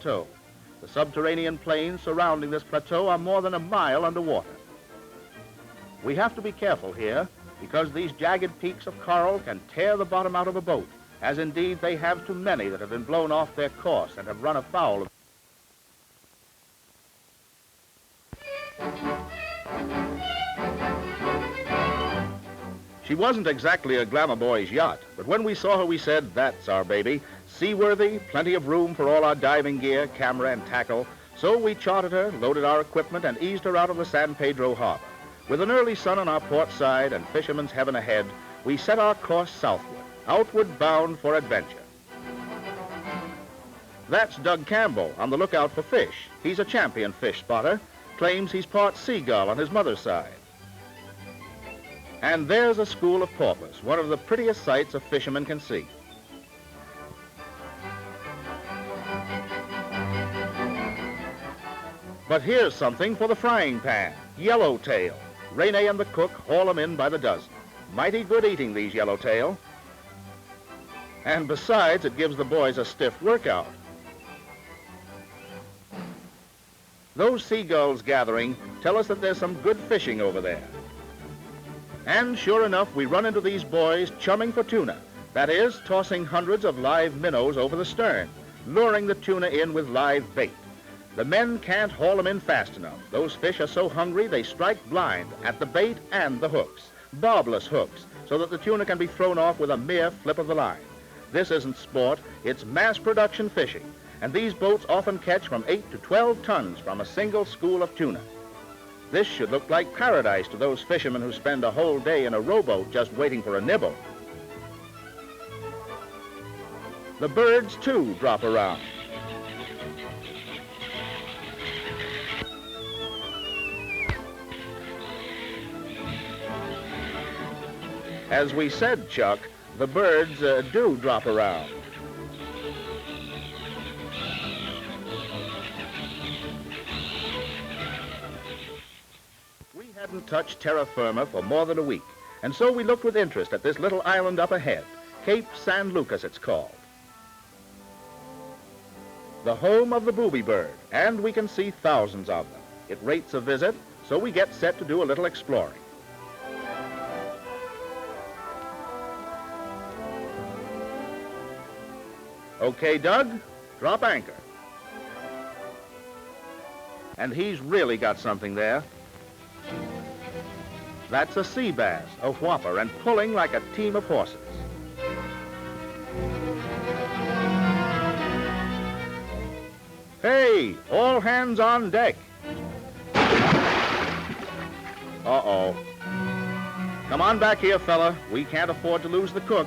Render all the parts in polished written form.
plateau. The subterranean plains surrounding this plateau are more than a mile underwater. We have to be careful here because these jagged peaks of coral can tear the bottom out of a boat, as indeed they have to many that have been blown off their course and have run afoul of. She wasn't exactly a glamour boy's yacht, but when we saw her we said, that's our baby. Seaworthy, plenty of room for all our diving gear, camera and tackle. So we chartered her, loaded our equipment and eased her out of the San Pedro harbor. With an early sun on our port side and fisherman's heaven ahead, we set our course southward, outward bound for adventure. That's Doug Campbell on the lookout for fish. He's a champion fish spotter, claims he's part seagull on his mother's side. And there's a school of porpoise, one of the prettiest sights a fisherman can see. But here's something for the frying pan, yellowtail. Renee and the cook haul them in by the dozen. Mighty good eating, these yellowtail. And besides, it gives the boys a stiff workout. Those seagulls gathering tell us that there's some good fishing over there. And sure enough, we run into these boys chumming for tuna. That is, tossing hundreds of live minnows over the stern, luring the tuna in with live bait. The men can't haul them in fast enough. Those fish are so hungry they strike blind at the bait and the hooks, barbless hooks, so that the tuna can be thrown off with a mere flip of the line. This isn't sport, it's mass production fishing, and these boats often catch from 8 to 12 tons from a single school of tuna. This should look like paradise to those fishermen who spend a whole day in a rowboat just waiting for a nibble. The birds, too, drop around. As we said, Chuck, the birds do drop around. We hadn't touched terra firma for more than a week, and so we looked with interest at this little island up ahead, Cape San Lucas it's called. The home of the booby bird, and we can see thousands of them. It rates a visit, so we get set to do a little exploring. Okay, Doug, drop anchor. And he's really got something there. That's a sea bass, a whopper, and pulling like a team of horses. Hey, all hands on deck. Uh-oh. Come on back here, fella. We can't afford to lose the cook.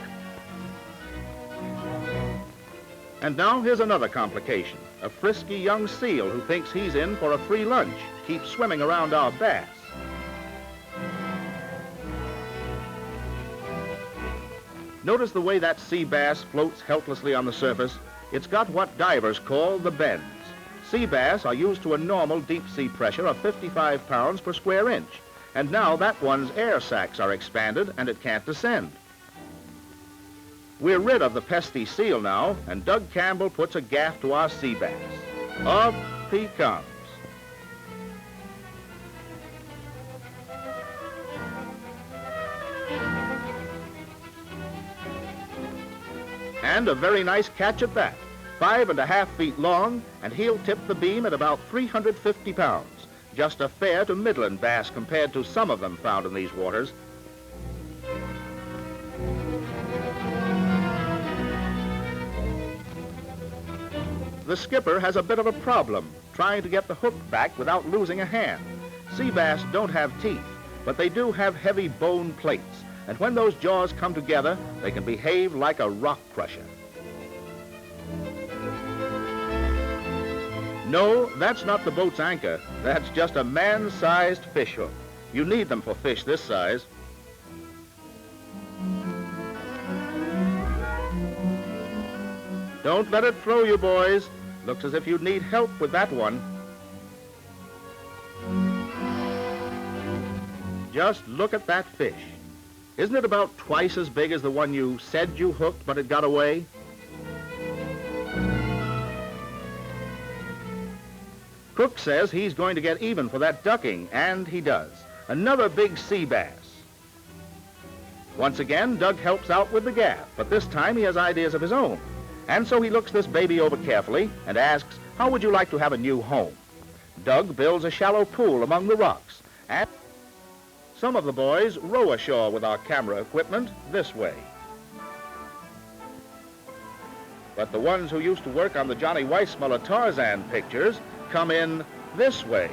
And now here's another complication. A frisky young seal who thinks he's in for a free lunch keeps swimming around our bass. Notice the way that sea bass floats helplessly on the surface. It's got what divers call the bends. Sea bass are used to a normal deep-sea pressure of 55 pounds per square inch. And now that one's air sacs are expanded and it can't descend. We're rid of the pesky seal now, and Doug Campbell puts a gaff to our sea bass. Up he comes. And a very nice catch at that. 5.5 feet long, and he'll tip the beam at about 350 pounds. Just a fair to middling bass compared to some of them found in these waters. The skipper has a bit of a problem trying to get the hook back without losing a hand. Sea bass don't have teeth, but they do have heavy bone plates, and when those jaws come together, they can behave like a rock crusher. No, that's not the boat's anchor. That's just a man-sized fish hook. You need them for fish this size. Don't let it throw you, boys. Looks as if you'd need help with that one. Just look at that fish. Isn't it about twice as big as the one you said you hooked, but it got away? Cook says he's going to get even for that ducking, and he does. Another big sea bass. Once again, Doug helps out with the gaff, but this time he has ideas of his own. And so he looks this baby over carefully and asks, how would you like to have a new home? Doug builds a shallow pool among the rocks, and some of the boys row ashore with our camera equipment this way. But the ones who used to work on the Johnny Weissmuller Tarzan pictures come in this way.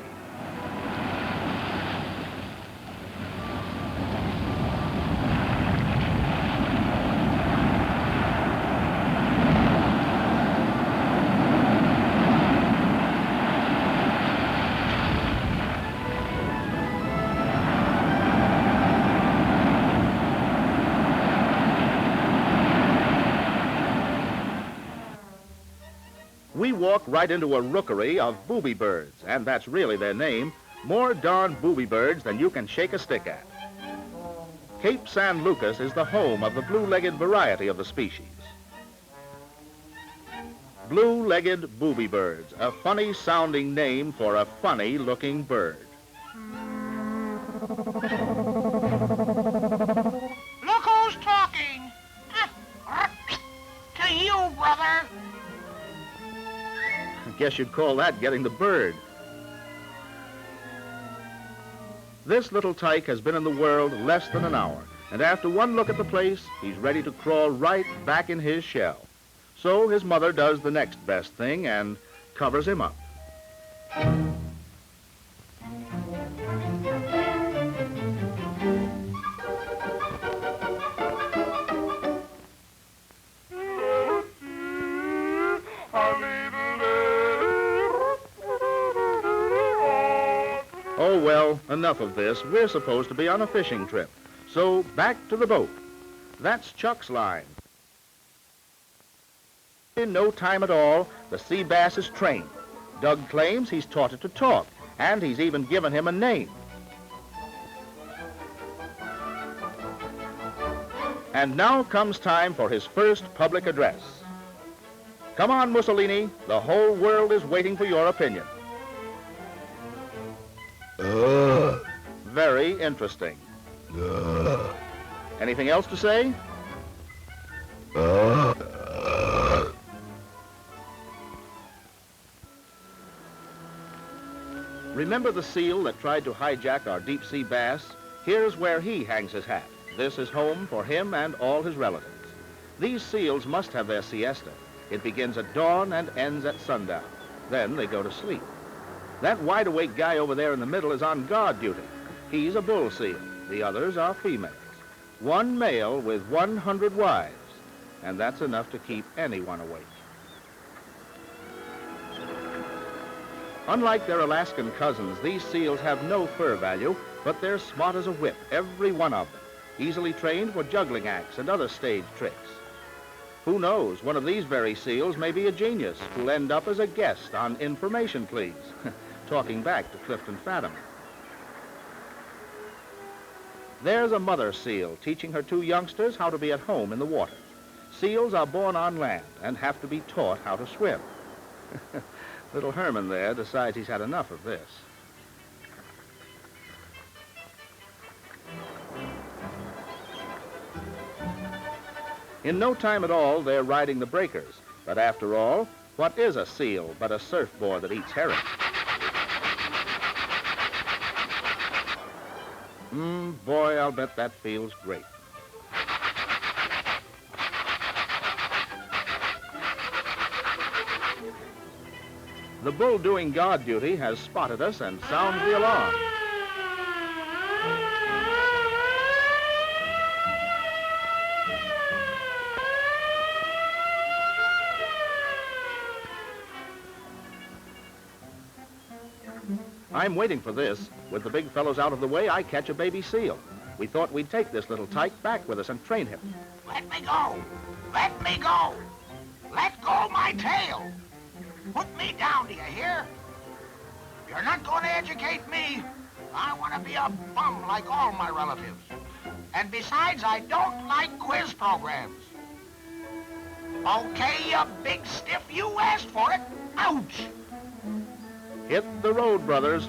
We walk right into a rookery of booby birds, and that's really their name, more darn booby birds than you can shake a stick at. Cape San Lucas is the home of the blue-legged variety of the species. Blue-legged booby birds, a funny-sounding name for a funny-looking bird. Look who's talking. To you, brother. I guess you'd call that getting the bird. This little tyke has been in the world less than an hour, and after one look at the place, he's ready to crawl right back in his shell. So his mother does the next best thing and covers him up. Oh, well, enough of this. We're supposed to be on a fishing trip. So back to the boat. That's Chuck's line. In no time at all, the sea bass is trained. Doug claims he's taught it to talk, and he's even given him a name. And now comes time for his first public address. Come on, Mussolini. The whole world is waiting for your opinion. Very interesting. Anything else to say? Remember the seal that tried to hijack our deep-sea bass? Here's where he hangs his hat. This is home for him and all his relatives. These seals must have their siesta. It begins at dawn and ends at sundown. Then they go to sleep. That wide-awake guy over there in the middle is on guard duty. He's a bull seal. The others are females. One male with 100 wives, and that's enough to keep anyone awake. Unlike their Alaskan cousins, these seals have no fur value, but they're smart as a whip, every one of them, easily trained for juggling acts and other stage tricks. Who knows, one of these very seals may be a genius who'll end up as a guest on Information Please, talking back to Clifton Fadiman. There's a mother seal teaching her two youngsters how to be at home in the water. Seals are born on land and have to be taught how to swim. Little Herman there decides he's had enough of this. In no time at all, they're riding the breakers. But after all, what is a seal but a surfboard that eats herring? Boy, I'll bet that feels great. The bull doing guard duty has spotted us and sounds the alarm. I'm waiting for this. With the big fellows out of the way, I catch a baby seal. We thought we'd take this little tyke back with us and train him. Let me go. Let me go. Let go my tail. Put me down, do you hear? You're not going to educate me. I want to be a bum like all my relatives. And besides, I don't like quiz programs. Okay, you big stiff, you asked for it. Ouch! Hit the road, brothers.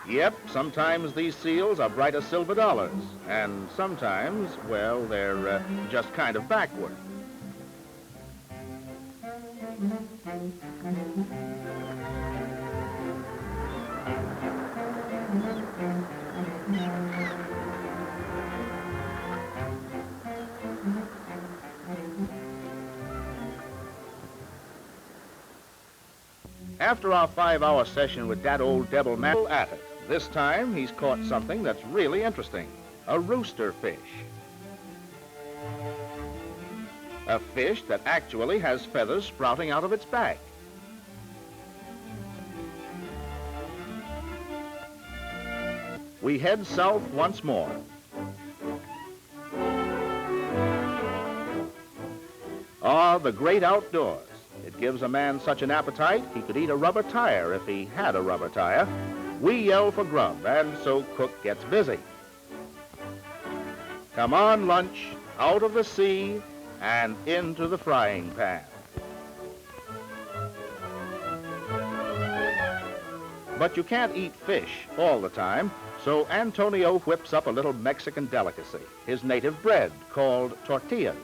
Yep, sometimes these seals are bright as silver dollars, and sometimes, well, they're just kind of backward. After our 5-hour session with that old devil man at it, this time he's caught something that's really interesting, a rooster fish. A fish that actually has feathers sprouting out of its back. We head south once more. Ah, the great outdoors. It gives a man such an appetite, he could eat a rubber tire if he had a rubber tire. We yell for grub, and so cook gets busy. Come on, lunch, out of the sea and into the frying pan. But you can't eat fish all the time, so Antonio whips up a little Mexican delicacy, his native bread, called tortillas.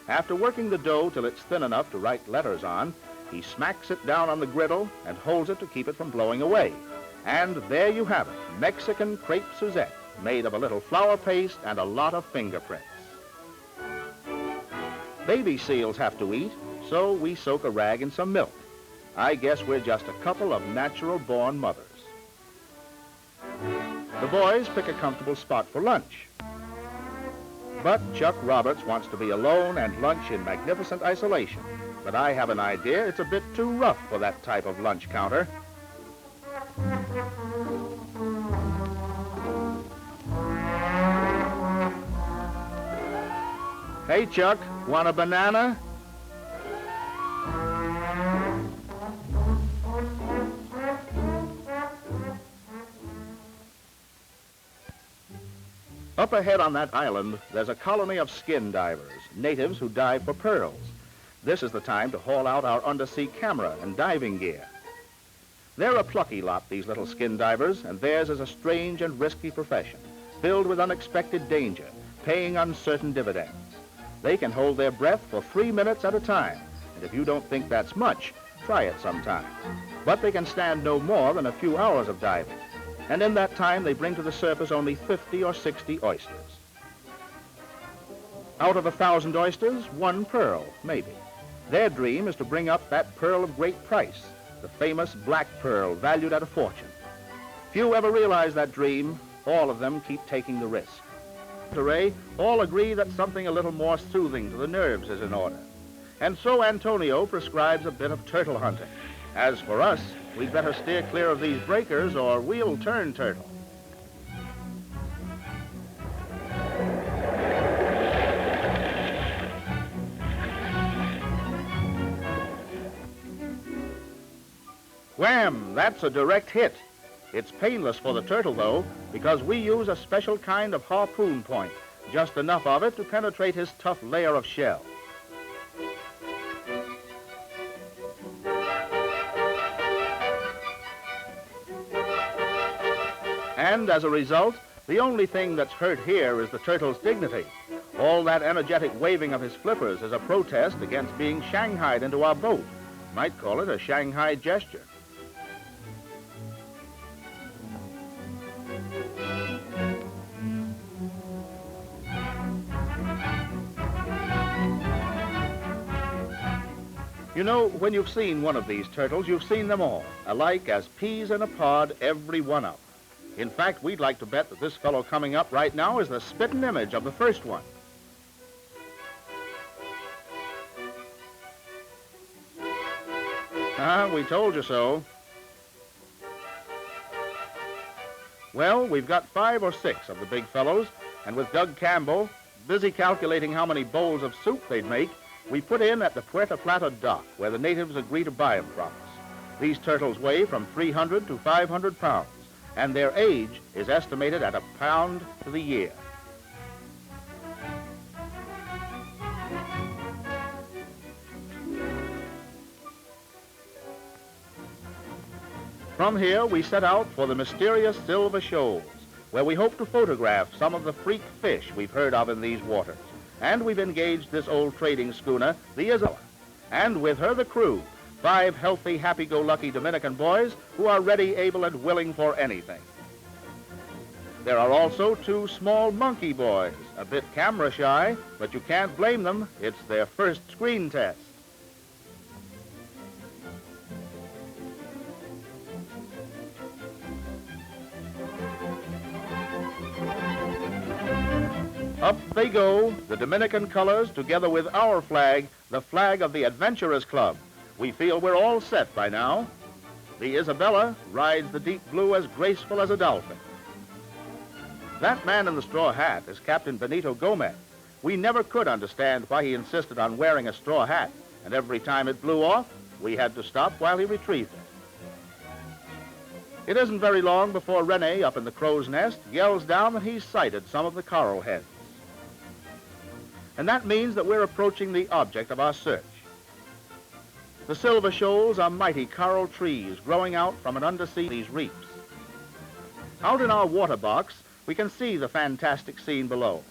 After working the dough till it's thin enough to write letters on, he smacks it down on the griddle and holds it to keep it from blowing away. And there you have it, Mexican crepe Suzette, made of a little flour paste and a lot of fingerprints. Baby seals have to eat, so we soak a rag in some milk. I guess we're just a couple of natural-born mothers. The boys pick a comfortable spot for lunch. But Chuck Roberts wants to be alone and lunch in magnificent isolation. But I have an idea it's a bit too rough for that type of lunch counter. Hey, Chuck, want a banana? Up ahead on that island, there's a colony of skin divers, natives who dive for pearls. This is the time to haul out our undersea camera and diving gear. They're a plucky lot, these little skin divers, and theirs is a strange and risky profession, filled with unexpected danger, paying uncertain dividends. They can hold their breath for 3 minutes at a time, and if you don't think that's much, try it sometime. But they can stand no more than a few hours of diving, and in that time they bring to the surface only 50 or 60 oysters. Out of 1,000 oysters, 1 pearl, maybe. Their dream is to bring up that pearl of great price, the famous black pearl valued at a fortune. Few ever realize that dream. All of them keep taking the risk. Ray, all agree that something a little more soothing to the nerves is in order. And so Antonio prescribes a bit of turtle hunting. As for us, we'd better steer clear of these breakers or we'll turn turtle. Wham! That's a direct hit. It's painless for the turtle, though, because we use a special kind of harpoon point, just enough of it to penetrate his tough layer of shell. And as a result, the only thing that's hurt here is the turtle's dignity. All that energetic waving of his flippers is a protest against being shanghaied into our boat. Might call it a Shanghai gesture. You know, when you've seen one of these turtles, you've seen them all, alike as peas in a pod, every one up. In fact, we'd like to bet that this fellow coming up right now is the spitting image of the first one. We told you so. Well, we've got 5 or 6 of the big fellows, and with Doug Campbell busy calculating how many bowls of soup they'd make, we put in at the Puerto Plata dock, where the natives agree to buy them from us. These turtles weigh from 300 to 500 pounds, and their age is estimated at £1 to the year. From here, we set out for the mysterious Silver Shoals, where we hope to photograph some of the freak fish we've heard of in these waters. And we've engaged this old trading schooner, the Isabella, and with her the crew, 5 healthy, happy-go-lucky Dominican boys who are ready, able, and willing for anything. There are also 2 small monkey boys, a bit camera shy, but you can't blame them. It's their first screen test. Up they go, the Dominican colors together with our flag, the flag of the Adventurers Club. We feel we're all set by now. The Isabella rides the deep blue as graceful as a dolphin. That man in the straw hat is Captain Benito Gomez. We never could understand why he insisted on wearing a straw hat, and every time it blew off, we had to stop while he retrieved it. It isn't very long before Rene, up in the crow's nest, yells down that he's sighted some of the coral heads. And that means that we're approaching the object of our search. The Silver Shoals are mighty coral trees growing out from an undersea these reefs. Out in our water box, we can see the fantastic scene below.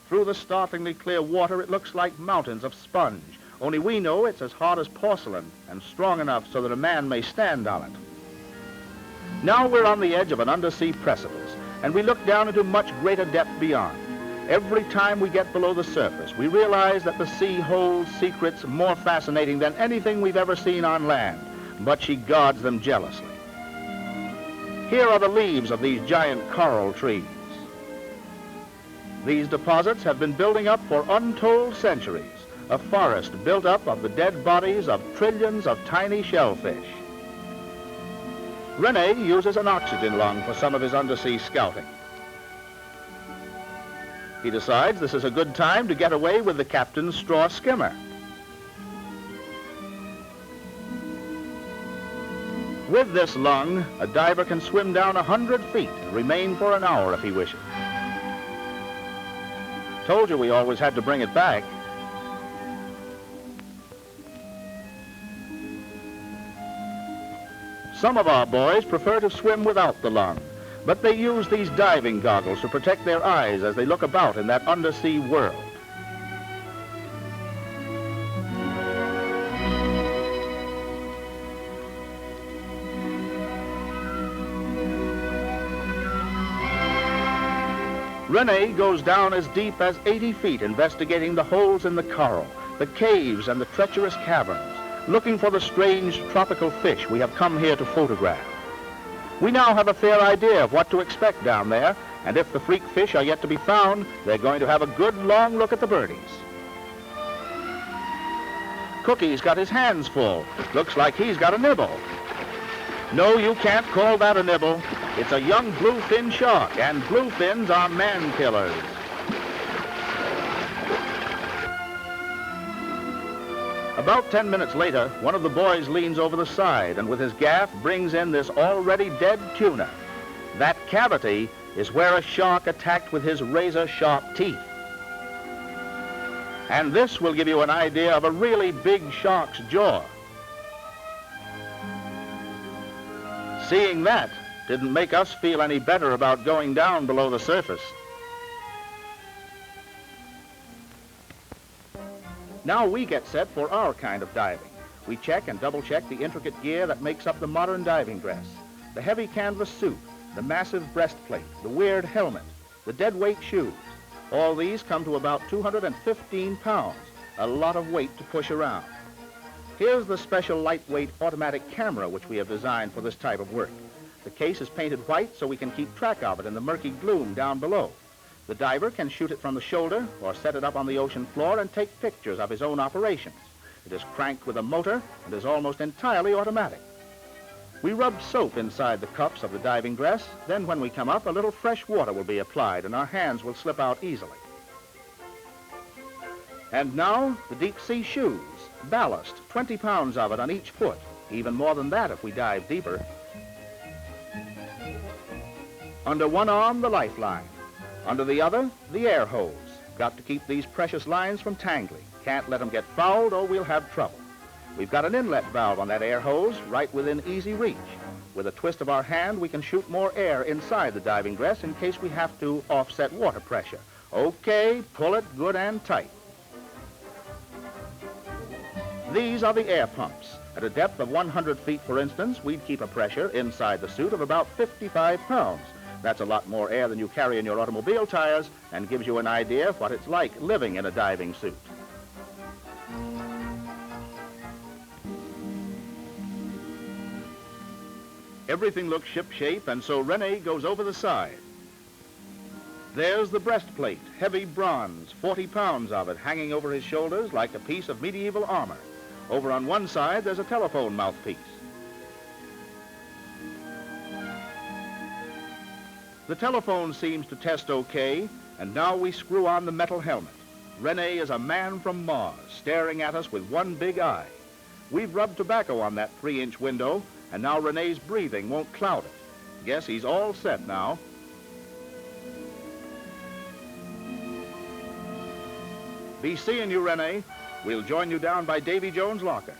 Through the startlingly clear water, it looks like mountains of sponge, only we know it's as hard as porcelain and strong enough so that a man may stand on it. Now we're on the edge of an undersea precipice, and we look down into much greater depth beyond. Every time we get below the surface, we realize that the sea holds secrets more fascinating than anything we've ever seen on land, but she guards them jealously. Here are the leaves of these giant coral trees. These deposits have been building up for untold centuries, a forest built up of the dead bodies of trillions of tiny shellfish. Rene uses an oxygen lung for some of his undersea scouting. He decides this is a good time to get away with the captain's straw skimmer. With this lung, a diver can swim down 100 feet and remain for an hour if he wishes. Told you we always had to bring it back. Some of our boys prefer to swim without the lung, but they use these diving goggles to protect their eyes as they look about in that undersea world. Rene goes down as deep as 80 feet investigating the holes in the coral, the caves and the treacherous caverns, looking for the strange tropical fish we have come here to photograph. We now have a fair idea of what to expect down there, and if the freak fish are yet to be found, they're going to have a good long look at the birdies. Cookie's got his hands full. Looks like he's got a nibble. No, you can't call that a nibble. It's a young bluefin shark, and bluefins are man killers. About 10 minutes later, one of the boys leans over the side and with his gaff brings in this already dead tuna. That cavity is where a shark attacked with his razor-sharp teeth. And this will give you an idea of a really big shark's jaw. Seeing that didn't make us feel any better about going down below the surface. Now we get set for our kind of diving. We check and double-check the intricate gear that makes up the modern diving dress. The heavy canvas suit, the massive breastplate, the weird helmet, the dead-weight shoes. All these come to about 215 pounds, a lot of weight to push around. Here's the special lightweight automatic camera which we have designed for this type of work. The case is painted white so we can keep track of it in the murky gloom down below. The diver can shoot it from the shoulder or set it up on the ocean floor and take pictures of his own operations. It is cranked with a motor and is almost entirely automatic. We rub soap inside the cups of the diving dress, then when we come up, a little fresh water will be applied and our hands will slip out easily. And now, the deep sea shoes, ballast, 20 pounds of it on each foot, even more than that if we dive deeper. Under one arm, the lifeline. Under the other, the air hose. Got to keep these precious lines from tangling. Can't let them get fouled or we'll have trouble. We've got an inlet valve on that air hose right within easy reach. With a twist of our hand, we can shoot more air inside the diving dress in case we have to offset water pressure. Okay, pull it good and tight. These are the air pumps. At a depth of 100 feet, for instance, we'd keep a pressure inside the suit of about 55 pounds. That's a lot more air than you carry in your automobile tires and gives you an idea of what it's like living in a diving suit. Everything looks ship-shape, and so Rene goes over the side. There's the breastplate, heavy bronze, 40 pounds of it hanging over his shoulders like a piece of medieval armor. Over on one side, there's a telephone mouthpiece. The telephone seems to test okay, and now we screw on the metal helmet. Rene is a man from Mars, staring at us with one big eye. We've rubbed tobacco on that 3-inch window, and now Rene's breathing won't cloud it. Guess he's all set now. Be seeing you, Rene. We'll join you down by Davy Jones' locker.